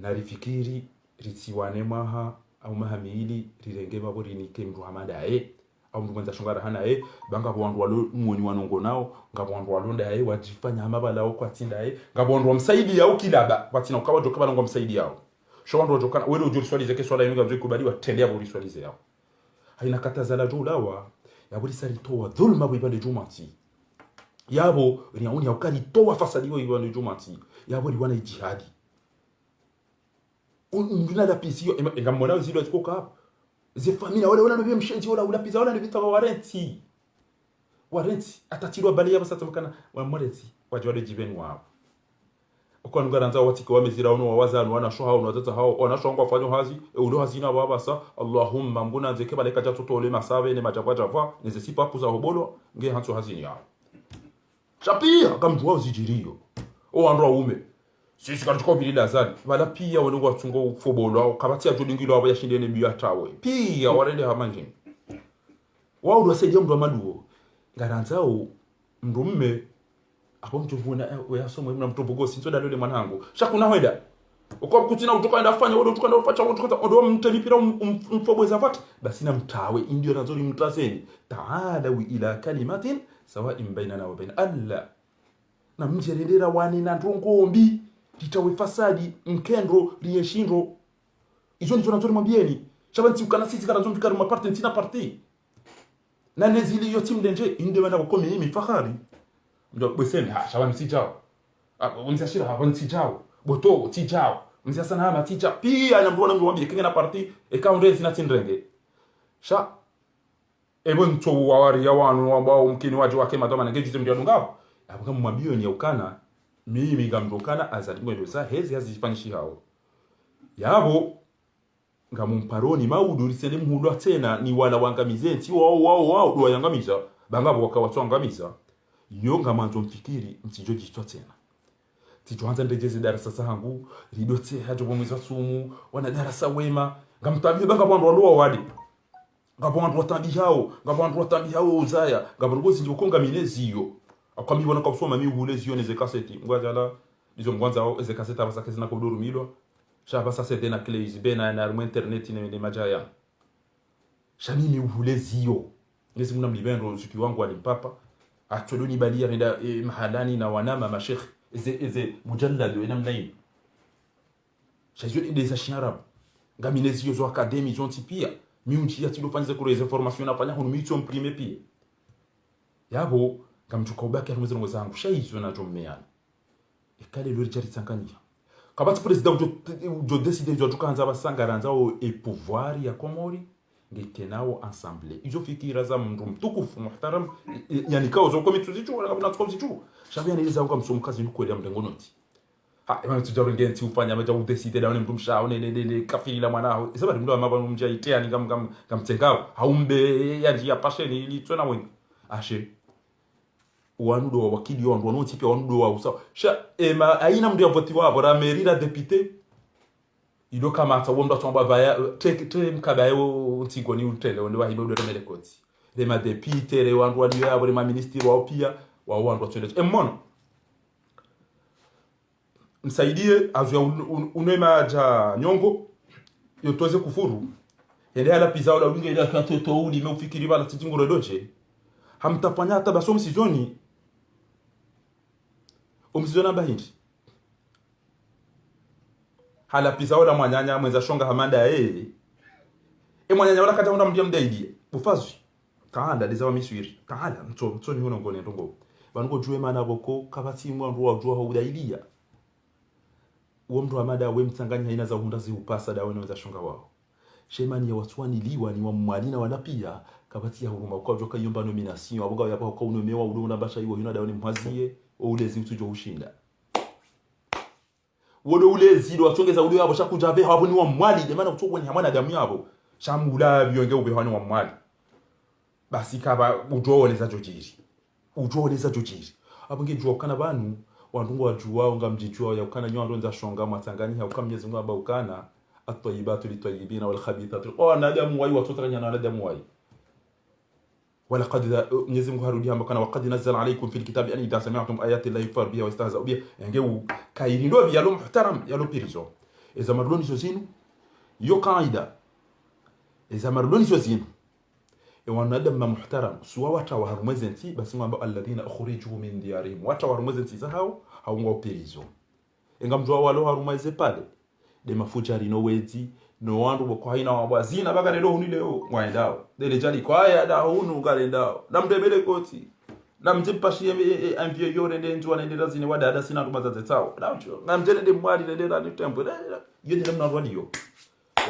narifikiri ritiwane maha au mahamili rirenge babori nike mtu hamada au mtu mwenza shongara hana banga wandu walo mwoni wanongo nao ngabo wandu walonda wajifanya amabala au kwa tinda ngabo wandu wamsaidi au kilaba kwa tina ukawa jokaba ngo msaidi yao sho wandu wajokana wewe ujuri swali zake swala yenu ngabwe kubali watendea buri swali zao haina kataza la julawa ya buri sari toa dhulma bibande jumati yabo riauni ukali toa fasadi yo ibande jumati yabo liwana jihadi undina da pisio ngamona zilo zikoka hapo ze famila wale wana nobye mshenzi wala ulapiza wala nobita warenti atatirwa bali yabo satamkana wa moreti wajwade jibeni wao uko ngaranza watiko wamezira uno wawazana wana shoha uno watata hao wana shongo afanyo hazi ulo hazina baba sa Allahumma mbuna nzeke baleka jatotole masabe ne majava nezesipa kuza hobolo nge hanso hazini yao chapia kamjwa uzijirio o andro ume sisi katika bilila azali wala pia wanongo watungo ufobolo kabati ya jodingilo wabo yashindene biya tawe pia warende hamanjini wao ndo wasaidia mdu amaduo ngaranzao mdumme hapo mtu huona wewe somo mna mtu bogosi ntoda lole mwanangu shakuna hoida uko kutina utokaenda fanya wewe utokaenda ufacha ndo mtelipira mfobweza vati basi na mtawe ndio razori mtaseni taala ila kalimatin sawa'in bainana wa bain alla na mjerendera wani na ndongombi titawe fasadi mkendro liyeshindro izo ndizo nazori mwambieni shabanti ukana sisi kana zombi kari maparte ntina parti na nezili yo team denje inde wana ko mimi fahari ndo bweseni shaban sijao unzashira haban sijao boto sijao mzasana hama tija pia na mbona mwambie kinga na parti ekaundezi na tindrenge sha ebo nto wawari ya wanu ambao mkini waje wake madoma na ngejize ndio ngabo abuka mwambie ni ukana mimi ngamrokana azalimwe doza hezi hazifanyishi hao yabo ngamumparoni maudu risende mhulwa tena ni wala wangamize nti wao do yangamiza bangabo wakawatwangamiza yo ngamanzo mfikiri mtijoji tena tijoanza ndejeze darasa sangu ridote hajo bomwiza sumu wana darasa wema ngamtabye bangabo ndo walo wadi ngabondu watambi hao uzaya ngaburugozi ndibukonga mineziyo akwambibona kwa kusoma mi hulezi yone ze kaseti ngwajala ndizo mwanza ze kaseta basake zina koduru milwa shaba sasa tena kile izibena na internet ni majaya shami ni uhule zio ngezi muna mlibendo usiku wangu alimpapa atoloni balia renda mahalani na wanama mashekh eze mujallad ina mnaim shazo ide za sharab ngaminezi zo academy zo tipia miunchi ya tilo fanyiza kure information afanya hunu mitso mprime pia yabo kamchuka ubaki arumeze ngo zangu shaizo na jomeana ekale lori jari tsankania kabati president jo décider jo tukanza basangaranza o e pouvoir ya Komori ngekenao ensemble izo fikira za mndu mtukufu muhtaram yani kazo komitu zichu wala kabla tukozichu shabia niliza kwa msomukazi nuko ya mdengonoti ha ema tujaro ngenti ufanya amaja udeside daone mndu mshao ne kafiri la mwanao isaba mndu amaba mumja itea ni kamtengao haumbe yaji ya pasheni ili tsona wengi ashe wanudo wakili wandu wanoti pia wanudo wa usawa sha ema aina mndu ya voti wabo ra merira député ido kama atawondo atomba vaya te mkabayo ntigoni utele onde wa hibodo remele koti le ma député le wandu wa dio abo le ma ministre wa pia wa wandu atwende emmono msaidie azwa unema ja nyongo yotoze kufuru ende ala pizao la winge ila katoto uli meufikiri bala titinguro doje hamtafanya hata baso msizoni umsizona bahindi hala pizao la mwanyanya mweza shonga hamanda mwanyanya wala kata unda mdia mdaidi bufazi kaanda dezawa miswiri kaanda mto ni hono ngone ndongo banuko juwe mana boko kabati mwandu wa jua hudailia uo mtu amada we mtanganya ina za hundazi upasa dawe naweza shonga wao shemani ya watuani liwa ni wa mwalina wala pia kabati ya huruma kwa joka yomba nomination abuga yapa kwa unomewa udo na basha iwo yuna dawe ni mhazie ulezi mtujo ushinda wodo ulezi do watongeza ule yabo shakuja be habo ni wa mwali de maana kutogwa ni hamana damu yabo shamula byonge ube hani wa mwali basi kaba udoleza jojiri abunge jwa kana banu wandungu wajua nga mjijua ya ukana nyondo nza shonga matangani ya ukam Mwenyezi Mungu abaukana at-tayyibatu lit-tayyibina wal-khabithatu na damu wai watotanya na damu wai wala qad Mwenyezi Mungu harudi hamba kana waqad nazzala alaykum fil kitabi an idha sami'tum ayati llahi yukfar biha wa yastahza'u biha ngeu kairindo bi yalo muhtaram yalo pirizo ezamarloni zozinu yo qaida ezamarloni zozinu wanadam muhtaram suwa wata wa harumwezenti basi ngamba alladhina ukhriju min diyarihim wata wa harumwezenti za hao haunga pirizo engamjwa walo harumweze pale de mafujari no wezi no wandu boko haina wabazina baga lelo hunileo mwaendao dele jali kwa ya da hunu galendao namdebele koti namjipashie amvie yore ndenzi wanaendelea zine wadada sina rumaza zetao namjele de mwali lele ni tempo yende namna waliyo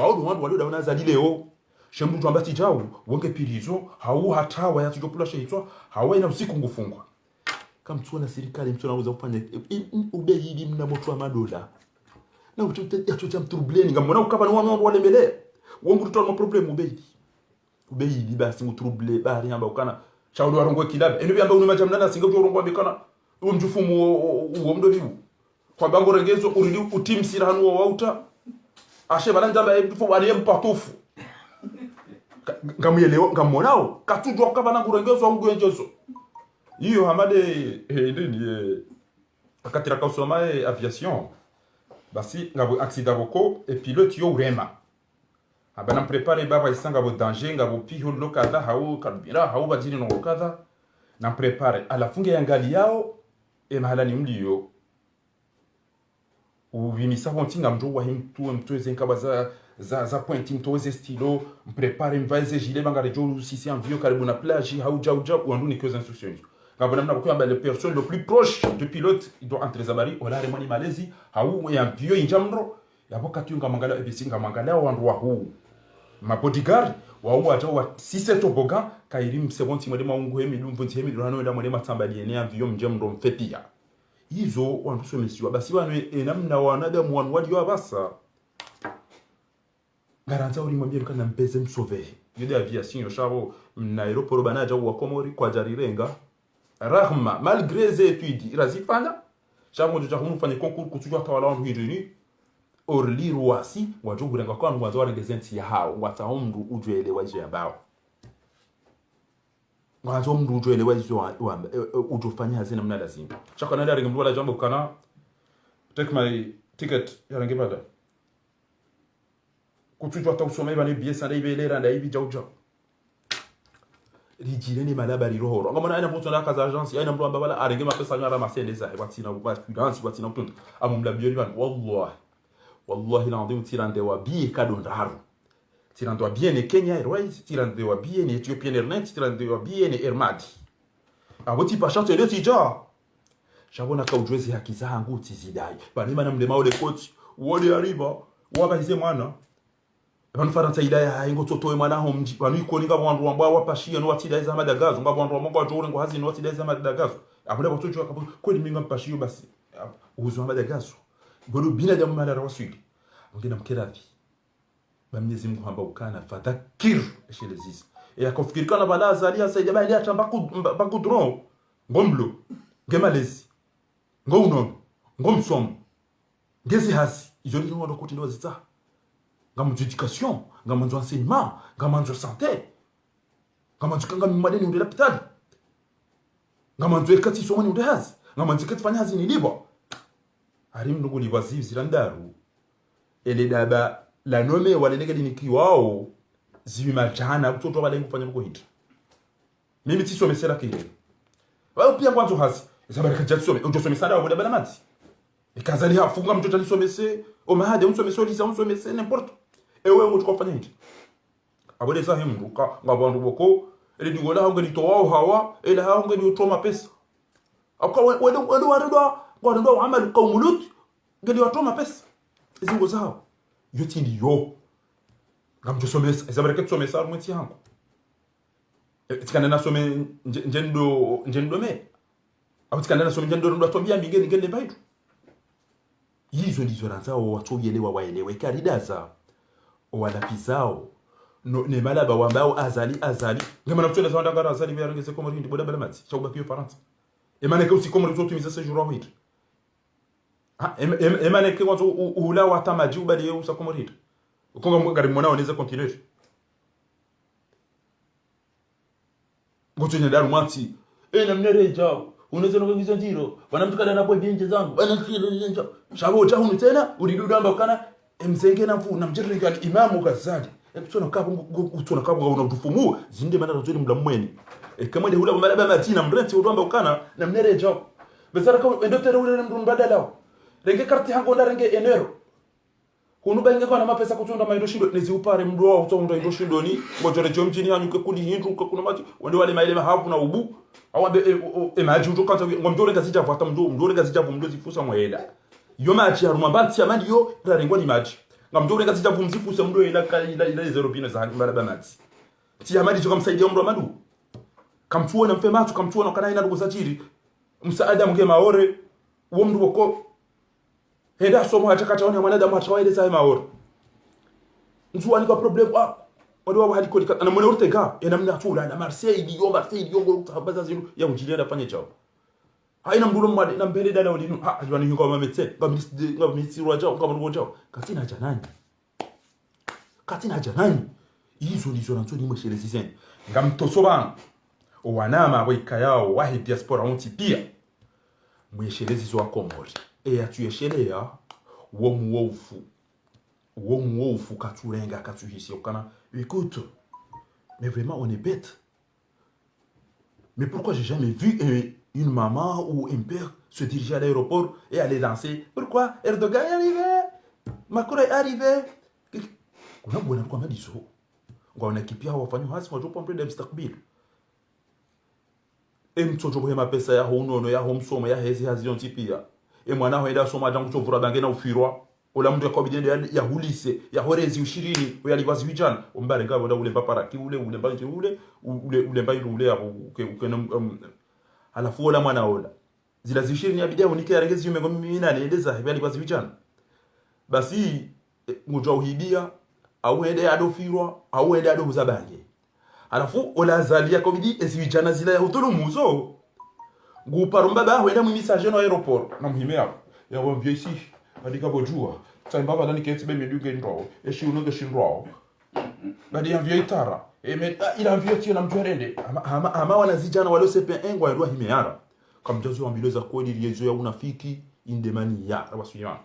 waudu wandu walio dauna za leo shembu tu ambati jao wonge pirizo hau hatawa ya tujopula sheitwa hawa ina usiku ngufungwa kama tuona serikali mtu anaweza kufanya ubehidi mna moto wa madola na ututia mtroubleni ngamona ukaba no wandu wale mbele wongu tutoa problem ubehidi basi mtrouble bari amba ukana shauri warongwe kilabe eno byamba uno majamnana singa urongwa bikana umjufumu uwo mdo bibu kwa bango rengezo uridi utimsira hanu wauta ashe balanja mfu bari mpatufu ngamuyelewa ngamonao katujwa kaba na kurengezo wangu yenjezo hiyo hamade ndini akatira kausoma aviation basi ngabo accident boko et pilote yo urema abana prepare baba isanga bo danger ngabo piho lokada hau kabira hau bajini no lokada na prepare alafunge yangali yao mahalani mliyo ubimisa hontinga mjo wa mtu zenkaba za pointi mtoze stilo prepare mvaze gilet bangare jo sisi en vieux karibu na plage hau jauja wandu ni que instructions ngabo namna kwa le personne le plus proche du pilote il doit entrer zabari wala remani malezi hau ya vieux injamro yabo katunga mangala ebisinga mangala wandu wa huu ma bodyguard wa hata wa sise toboga kairim seconde mwede maungu hemi lumvunti hemi rano enda mwede matambali ene avion mjamro mfepia hizo wandu somesiwa basi wanu namna wanadamu wanu wali wabasa garanza uri mwambie kana mpeze msove yode aviation yo shabo na aeroport banaja wa Komori kwa jarirenga rahma malgré les études razifanya shabo ndio kumufanya concours kutujwa tawala wandu hirini orli ruasi wajugurenga kwa mwanzo wa regezenti ya hao watahomdu ujuelewa hizo yabao mwanzo mdu ujuelewa hizo ujufanya hazina mna lazima chaka nenda ringa mwala jambo kana take my ticket ya rangi bada kutujwa ta usome bane biesa ndai belera ndai bijauja rijirene malaba rirohoro ngamona aina mtu ndaka za agence aina mtu ambala arenge mapesa nyara masendeza watina finance watina mtu amumla biori ban wallahi l'azim tirande wa bi kadondaru tirande wa bien e Kenya Airways tirande wa bien Ethiopian Airlines tirande wa bien Airmadi aboti pashante leo tija shabona ka ujwezi haki zangu tizidai bani mana mlema ole coach wole ariba wabalize mwana abantu faransa idaya haingo totowe mwana ho mji banu ikoninga bantu ambao wapashia no watida za madagazo ngabo bantu amongo ajore ngo hazini watida za madagazo abule batocho akapo kweli minga mpashio basi uzo madagazo bolo binadamu madara wasili ngina mkirabi bamnyezi Mungu hamba ukana fadhakir eshelezisi yakofikirikana bala zalia saida bali atamba bakudron ngomlo ngemalezi ngouno ngomsom ngezi hasi izo ndi ngondo kuti ndo zitsa ngamanzo education ngamanzo enseignement ngamanzo santé ngamanzo kanga mmadeni undela pitali ngamanzo ekati somani undehazi ngamanzo ekati fanya hazi ni libo ari mndugu ni wazivi zirandaru ele daba la nome wale nega dinikiwao ziwima jana kutoto wale kufanya nuko hit mimi tisome sera kile wao pia kwanzo hazi zabara kajasome ujosome sada wabona bana mati ikazali hafunga mtoto alisomese omahade unsomese olisa unsomese n'importe ewe ngo tukofanya hit abode sa hemu ngabantu boko ele digola hango ni towa hawa ele hango ni utoma pesa akwa wendo wardo amal qawmulut ngali utoma pesa izingo zao yote ndiyo ngamjosomesa zabara ketsomesa rumeti hango tikana nasome njendo me abutikana nasome njendo ndo atombia mingeni ngende baitu hizo ndizo ranzao watoyelewa waelewe karidaza owalapizao no ne malaba wambao azali ngema nakutela zawanda ngara azali bya ngeze ko muri ndiboda balamati chauba kiyo faransa emane ke usi komori zotumiza ce jour wahid emane ke wazo ula watamaji ubali usa komori ukonga ngari mwana wanaweza continuer ngoto nyadaru mati na mnereja unaweza ngizo ndiro wanamtukana na boy binje zangu wanakile shabo cha hunu tena ulidudamba kana mzenge na mfu na mjereka imamu kazali kusona kabu kutona kabu una utufumu zinde mana rozeni mla mweni kama ile hula malaba matina mrenti udamba ukana na mnereja bezara ka endotero ule mndu mbadala renge karti hango ndarenge enero kunuba inge kwa na mapesa kutunda maindo shindo nezi upare mdu wao utonda indo shindo ni ngojore jomjini hanyuke kuli hindu kuna maji wende wale maile hapo na ubu awabe emaji utoka ngomjore gazija vata mjore gazija vumdo zifusa mwela yo maji haruma banti amandi yo rarengwa ni maji ngamjore gazija vumzifusa mdo ila zero pina za mbala bamati ti amandi zo kamsaidia mdo amadu kamtuona mfe matu kamtuona kana ina ndugu zachiri msaada mge maore uo mdu wako henda somo hachakachaona mwanadamu hatawaile sai maore nzuani kwa problem wadi wa hadi kolika ana mwana urtega ena mna tula na Marseille ngo utabaza zilu ya mjilenda fanye chao haina mdulo mwade na mbele dada walinu ajwani hingo mametse ngamitsi rwaja ngabango chao katina janani hizo ndizo nanzo ni mweshelezi zen ngamtosoba wanama weka yao wahi diaspora onti pia mweshelezi zo akomori tuyeshelea wo muofu katurenga katuhisi okana écoute mais vraiment on est bête mais pourquoi j'ai jamais vu une maman ou un père se diriger à l'aéroport et aller danser pourquoi Erdogan est arrivé Macron est arrivé kuna bwana kwa madiso ngona kipia wafanya hasi wajo pombe de mstakbil mtoto bohema pesa ya honono ya homsoma ya hezi hazionti pia mwana hoenda soma jangu chovura bange na ufirwa ola mtu yakobidende ya hulise ya horezi 20 oyali wazi vijana ombare ngabo ule paparaki ule mbanje ule mbayi ule hapo ukena alafu ola mwana ola zila 20 ya bideo nike yarengezi yume ngomi mina niendeza yali wazi vijana basi ngoja uhibia au ende adofirwa au ende adobuza bange alafu ola zalia kobidi ezivijana zila ya hotolo muzo nguparomba ba wenda mu message no aéroport na muhime hapo ya wambia ici badika bojua tsamba badani ketse be meduge ndo eshi unoge shindro badi envie itara il envie tio na mtwerende ama wanazijana wale CP1 ngwa ndo himeara kama mjazo wa mbiloza kodi liyezo ya unafiki indemani ya wasunywa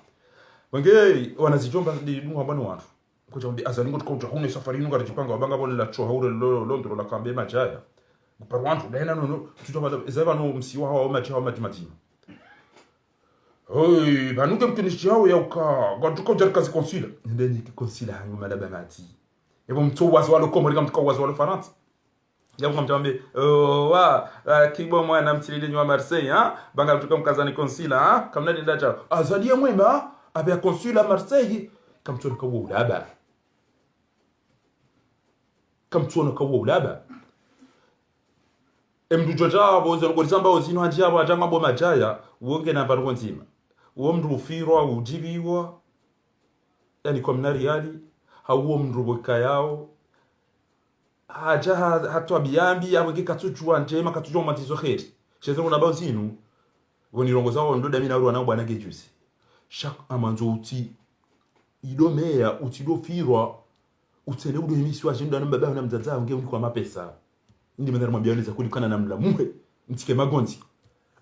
wange wanazijomba ndi dunga mbano watu kwa jambi azalingo tukauja hune safari nunga rajipanga wabanga bole la cho haure londro la kambe majaya par wantu dena no tutoba ezaba no msiwa hawa majima oi banuke mtunishi hao ya uka gatuka ujar kazi konsula ndeni ki konsula hangu madaba mati yabo mtu wazo walo komori kama tukao wazo walo faransa yabo kama tambe wa kibo mwana mtilile nywa Marseille banga tuka mkazani konsula kama nenda cha azalia mwema abe konsula Marseille kama tuka ulaba kama tuka ulaba emdu joja bozo ngolizamba ozino hanjia bajanga bo majaya wonge na baru nzima uwo mndu ufirwa ujibiwa yani kwa mnariali hauwo mndu boka yao haja hatwa biyambi abwe katujwa njema katujwa matizo kheri shezo kuna bazinu woni rongo zawo ndo dami na ru na bwana gejusi shak amanzo uti idomea uti do firwa utele udo emiswa jendo na baba na mzaza wange uni kwa mapesa ndi mendara mabiyaniza kulikana na mlamuhe mtike magonzi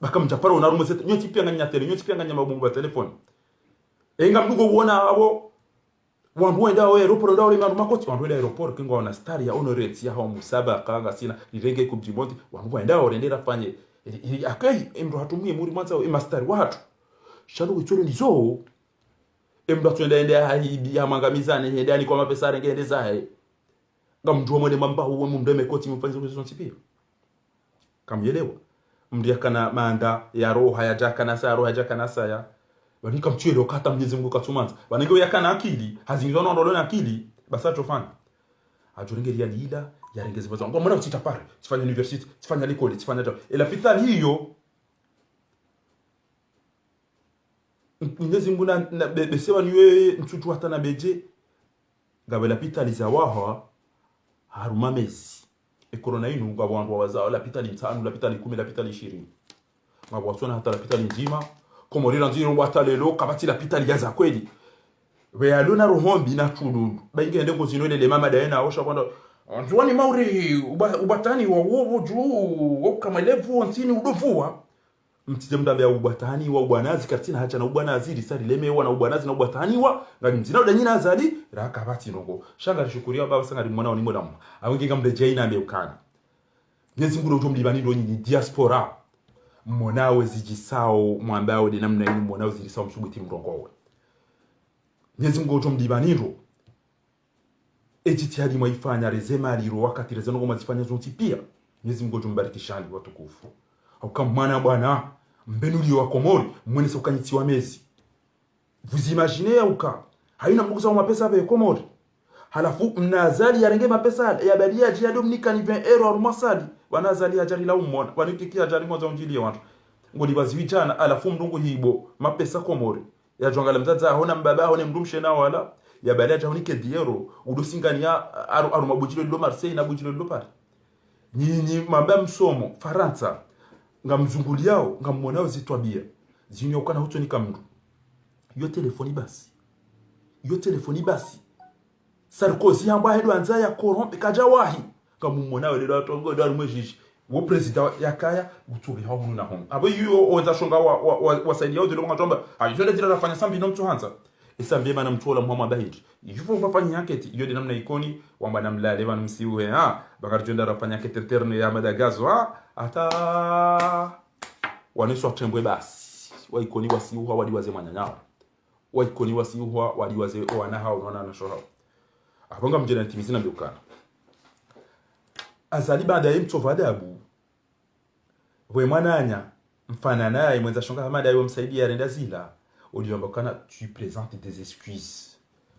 baka mjapara unarumo sete nyoti pia nganya tele nyoti pia nganya mabumbu ba telefone enga mdugo uona abo wandu wenda wa aeroport ndawo limanu makoti wandu wenda aeroport kingo wana star ya honorate ya hao musaba kanga sina irenge kubjibonti wandu wenda orendera fanye akai emdo hatumie muri mwanza wa star watu shalo kuchoro ndizo emdo twenda ende haidi ya mangamizane ndani kwa mapesa rengende zae ngamjua mwene mamba uwe mndeme koti mfanyizo kuzonti pia kamyelewa mdiakana manda ya roha ya jakana sa roha jakana saya banika mchwele okata Mwenyezi Mungu katumanza banenge yakana akili hazingizona ndolo na akili basacho fana ajurengeri ya lila yarengeze bazo ngo mwana utita pare tifanya university tifanya l'école tifanya job et l'hôpital hiyo Mwenyezi Mungu na besewa niwe mtutu hata na beje ngabela l'hôpital zawaha haruma mesi corona inu ngabwandu waza l'hôpital 5 l'hôpital 10 l'hôpital 20 ngabwasona hata l'hôpital nzima komorira nziro watalelo kabati l'hôpital yaza kweli we alona rohombi na tululu baingende ngo zinwele mama daena osha kwanda nzwani mauri ubatani wa wowo juu kama levu nsini udovua mtije mdambe ya ubatani wa ubanazi katina hacha na ubanazi risali lemewa na ubanazi na ubatani wa ngani mzina udanyina azali raka bati ndongo shanga rishukuria baba sanga rimwana ni modamu awinge ngamde jaina ameukana ngezi ngulo tumli banindo ni diaspora mwanao zijisao mwambao de namna yini mwanao zijisao msubuti mrongowe ngezi ngulo tumli banindo ejiti hadi mwaifanya rezema aliro wakati rezeno ngoma zifanya zonti pia ngezi ngulo tumbarikishani watukufu au kama mwana bwana mbenuli wa Komori mwene sokanyiti wa mezi vous imaginez au ka haina mbukuza mapesa hapa ya Komori halafu mnazali yarenge mapesa ya badia jia Dominika ni 20 euro au masali wanazali ajari la umona wanikikia ajari mwanza unjili ya watu ngoli baziwichana alafu mdungu hibo mapesa Komori ya jongala mzaza hona mbaba hone mdumshe na wala ya badia jahonike diero udosingania aru mabujilo lo Marseille na bujilo lo Paris nyinyi mamba msomo Faransa ngamzunguliao ngammonao zitwabia zinyo kana huto ni kamndu yo telefoni basi Sarkozy hamba hedo anza ya korompe kajawahi ngammonao lelo atongo dal mwejishi wo president yakaya uturi hawo na hon abo yo onza shonga wasaidia odi longa tomba ayitole dira rafanya sambi no mtu hanza esambe bana mtola Muhammad Bahid yifo bafanya yaketi yo de namna ikoni wamba namlale bana msiwe bakarjonda rafanya yaketi interne ya Madagascar ata waneswa tembwe basi waikoni wasiuha waliwaze manyanyao waikoni wasiuha waliwaze wana hao wana na shoha abanga mjena timizina mbukana azali baada ya mtovada abu we mwananya mfana naye mwenza shonga hamada yo msaidia renda zila uliambakana tu présentes des excuses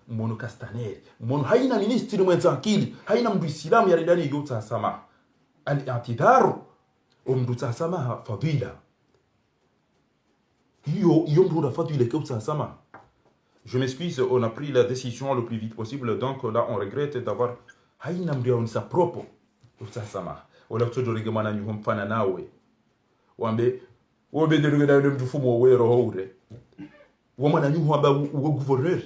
mono Castaner mono haina ministri mwenza akili haina mdu islamu ya renda ni yota sama al-i'tidaru mdu tasamaha fadila yo mdu la fadila ke utasama. Je m'excuse, on a pris la décision le plus vite possible, donc là on regrette d'avoir haina mdu on sa propre utasama wala kutodoringe mwana nyuho mfana nawe wambe wobe ndirugenda mdu fumo wero hore wamana nyuho aba gouverneur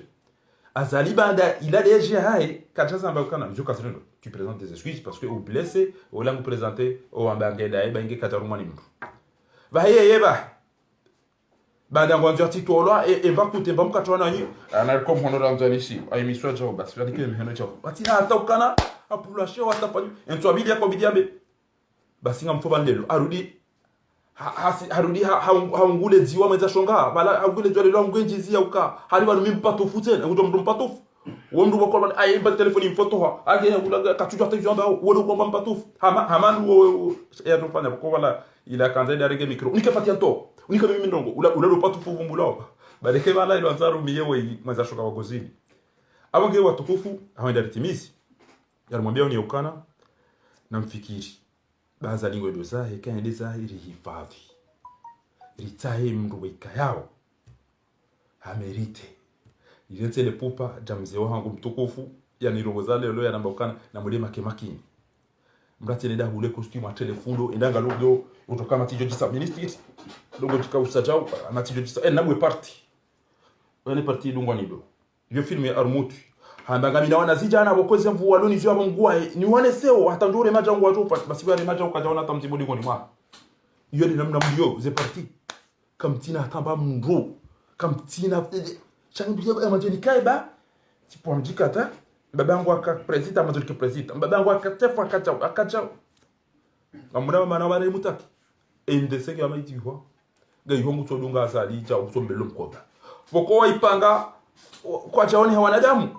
azali banda il a déjà hai kachaza mbakana mjuka sendo tu présentes des excuses parce que au blessé au langue présenter au ambangeda e bangi kataruma ni mtu ba yeba baada ngwanzo titola e bakute bamkatwana nyi ana comme honora mzanishi aimiswa jao basi yani kile mheno chao ati hata ukana apulashe watafanyu ento abidi yako bidi abe basi ngamfoba lelo arudi haungule ziwa mweza shonga bala haungule jwale lo ngwenjizi uka hali banu mimpato futene ngudo mdu mpato wondu bako ay ba telefoni mfoto ha age ngula katujwa tejo ba wodo ko mpato haman wo ya to fanya ko wala ila kanza darege micro unikafatia to unika mimi ndongo ula pato fuvumbula badeke bala ilo anzaru miyewe mweza shoka wagozini abange watukufu hawenda ritimizi yalimwambia ni ukana na mfikiri baza lingwe dozahe kandi zahiri hifadhi ritahe mndu wika yao hamerite ilenze le pupa jamze wangu mtukufu yani rogoza lelo ya nambokana na mulema kemakini mrate nenda hule costume a telefundo endanga logo utoka matijo jisa ministry logo tika usajao matijo jisa nabwe party wale party dungwa nido yo filme armutu hamba mina wana zijana bokoze mvuwa loni zyo abongwa ni wane seo hata ndure majangu watu basi bari majangu kajaona tamzibodi ngoni mwa iyo ni namna mlio ze parti kamtina kamba mndru kamtina changu ya majeni kaiba tipo mjikata babangu aka president amazoni ke president babangu akatefa akacha amuna mana wale mutaki ende sege amaiti ho ga ihongu todunga asali cha usombelo mkoba boko waipanga kwa chaoni hawanadamu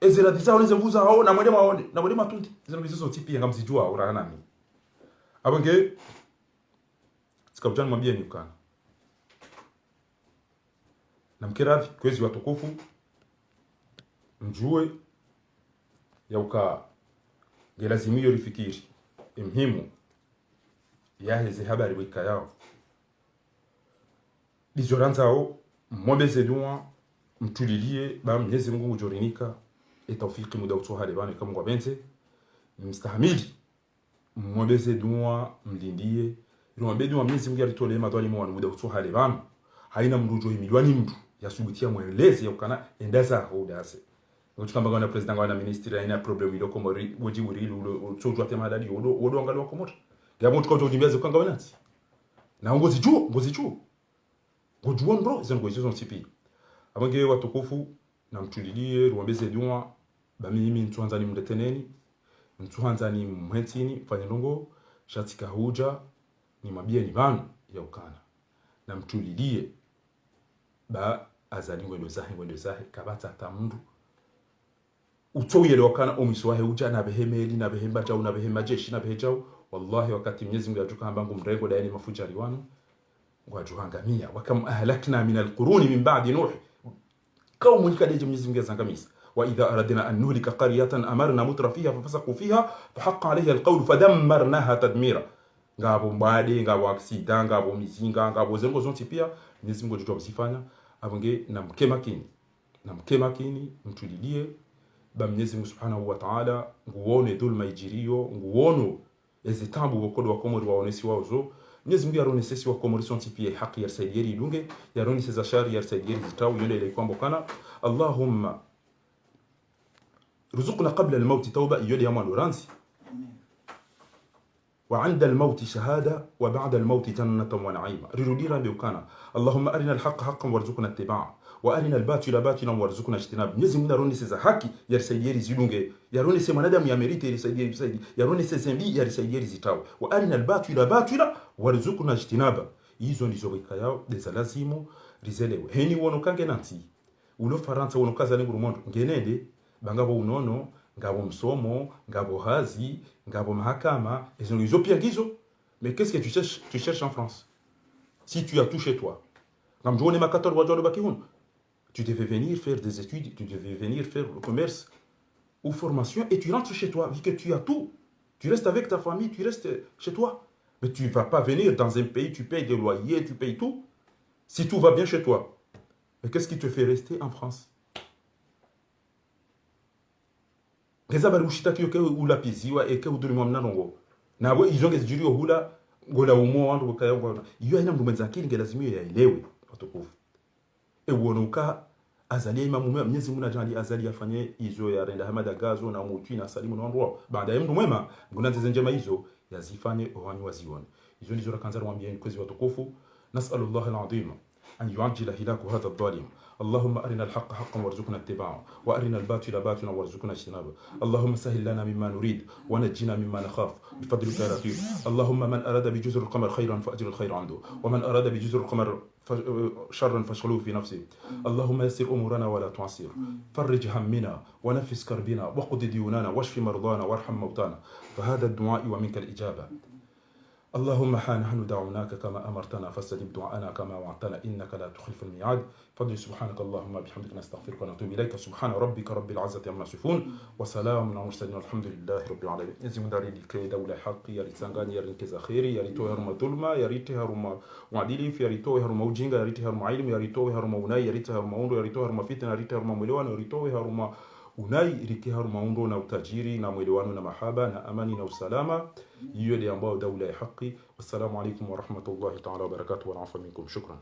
ezera dizao nize mvuza hao na mwede maone na mwede matundi zino bizo tipi ngamzijua urana nami abange sikabujana mwambie ni ukana na mkirathi kwezi watukufu mjue ya uka gelazimiyo lifikiri muhimu ya heze habari wika yao dizoranzao mwobeze duwa mtulilie ba Mwenyezi Mungu mjorinika etawfiki muda utoha lebane kama kwa benze mstahamili mwobeze duwa mlindie mwobeze duwa Mwenyezi Mungu alitole madwali mwa muda utoha lebane haina mrujo imilwani mtu yasubitia mweleze ya ukana endaza hodase ngochukamba ngana president ngana ministry ina problem ile ko mori woji wuri lo tsojwa tema dadi wodo ngalo ko mota yabo tuko ndimbeze kanga wanati na ngozi juu ngojua bro izo ngozi zo tipi abange watukufu na mtulilie ruambeze duwa bamimi ntuanza ni mdeteneni ntuanza ni mhetini fanya ndongo shatika huja ni mabia ni banu ya ukana na mtulilie ba azali ngwendo zahe kabata tamundu utoyele wakana omiswahe uja na behemeli na behemba jao na behemba jeshi na behejao wallahi wakati Mwenyezi Mungu atuka mbangu mrengo daini mafujari wanu ngwajuhangamia wakam ahlakna min alquruni min ba'di nuh kaumu nikadeje Mwenyezi Mungu azangamisa wa idha aradna an nuhlika qaryatan amarna mutrafiha fafasaqu fiha fahaqqa alayha alqawlu fadammarnaha tadmira ngabo mbade ngabo aksida ngabo mizinga ngabo zengo zonti pia Mwenyezi Mungu tutobzifanya abonge na mkemakini mtulilie ba Mwenyezi Mungu Subhanahu wa Ta'ala nguone dhulma ijirio nguono ezitambu bokodo wa komori waonesi waozo Mwenyezi Mungu yarone sesi wa komori sonti pia haki ya saidiri dunge yarone sesa shari ya saidiri zitau yule ile kwambo kana Allahumma رزقنا قبل الموت توبة يودي يا مان ورانسي وعند الموت شهادة وبعد الموت جنة ونعيمة ريروديرا بيوكانا اللهم أرنا الحق حقا وارزقنا اتباعه وأرنا الباطل باطلا وارزقنا اجتنابه نزم نروني سيزا حكي يرسيديري زيلونغي يروني سي منادم يامريتي يرسيديري بسيدي يروني سي زنبي يرسيديري زيتاو وأرنا الباطل باطلا وارزقنا اجتنابه hizo ndizo wika yao dezalazimu rizelewe heni wono kange nanti ulo faransa wono kaza nguru mondo ngenende bangabo unono ngabo msomo ngabo hazi ngabo mahakama ils ont pire gizo mais qu'est-ce que tu cherches en France si tu as tout chez toi ngamjone makator wajolo bakihun tu devais venir faire des études tu devais venir faire le commerce ou formation et tu rentres chez toi vu que tu as tout tu restes avec ta famille tu restes chez toi mais tu vas pas venir dans un pays tu payes des loyers tu payes tout si tout va bien chez toi mais qu'est-ce qui te fait rester en France Geza bari ushitaki yoke ula piziwa eke udulimo mnanongo nawe izonge zijuri hula ngola umo wandu kayongo iyo ina mdumenza akili ngelazimio yaelewe watukufu uonuka azali imamu Mwenyezi Mungu anajali azali afanye hizo ya renda hamada gazo na mutu na salimu na ndwa baada ya mdu mwema ngunanze njema hizo yazifanye owanyu wazione hizo ndizo rakanza mwambie kwezi watukufu nasallallahu alazim أن يعجل هلاك هذا الظالم. اللهم أرنا الحق حقا وارزقنا اتباعه، وأرنا الباطل باطلا وارزقنا اجتنابه. اللهم سهل لنا مما نريد ونجنا مما نخاف بفضلك يا لطيف. اللهم من أراد بجزر القمر خيرا فأجر الخير عنده، ومن أراد بجزر القمر شرا فاشغله في نفسه. اللهم يسر أمورنا ولا تعسر، فرج همنا ونفس كربنا وقض ديوننا واشف مرضانا وارحم موتانا، فهذا الدعاء ومنك الإجابة. اللهم ها نحن دعوناك كما أمرتنا فاستجب دعاءنا كما وعدتنا إنك لا تخلف الميعاد. فضل سبحانك اللهم بحمدك نستغفرك ونتوب إليك. سبحان ربك رب العزة عما يصفون وسلام على المرسلين والحمد لله رب العالمين. Mwenyezi Mungu aridhike daula haki, yalitanganya yariteza kheri, yaritoe haruma dhulma, yarite haruma uadilifu, yaritoe haruma ujinga, yarite haruma ilmu, yaritoe haruma unai, yarite haruma undo, yaritoe haruma fitna, yarite haruma mwelewano, yaritoe haruma unai, irike haruma undo na utajiri na mwelewano na mahaba na amani na usalama. Hiyo ndio ambao daula ya haki. Wassalamu alaikum wa rahmatullahi ta'ala wa barakatuh wa afa minkum. Shukran.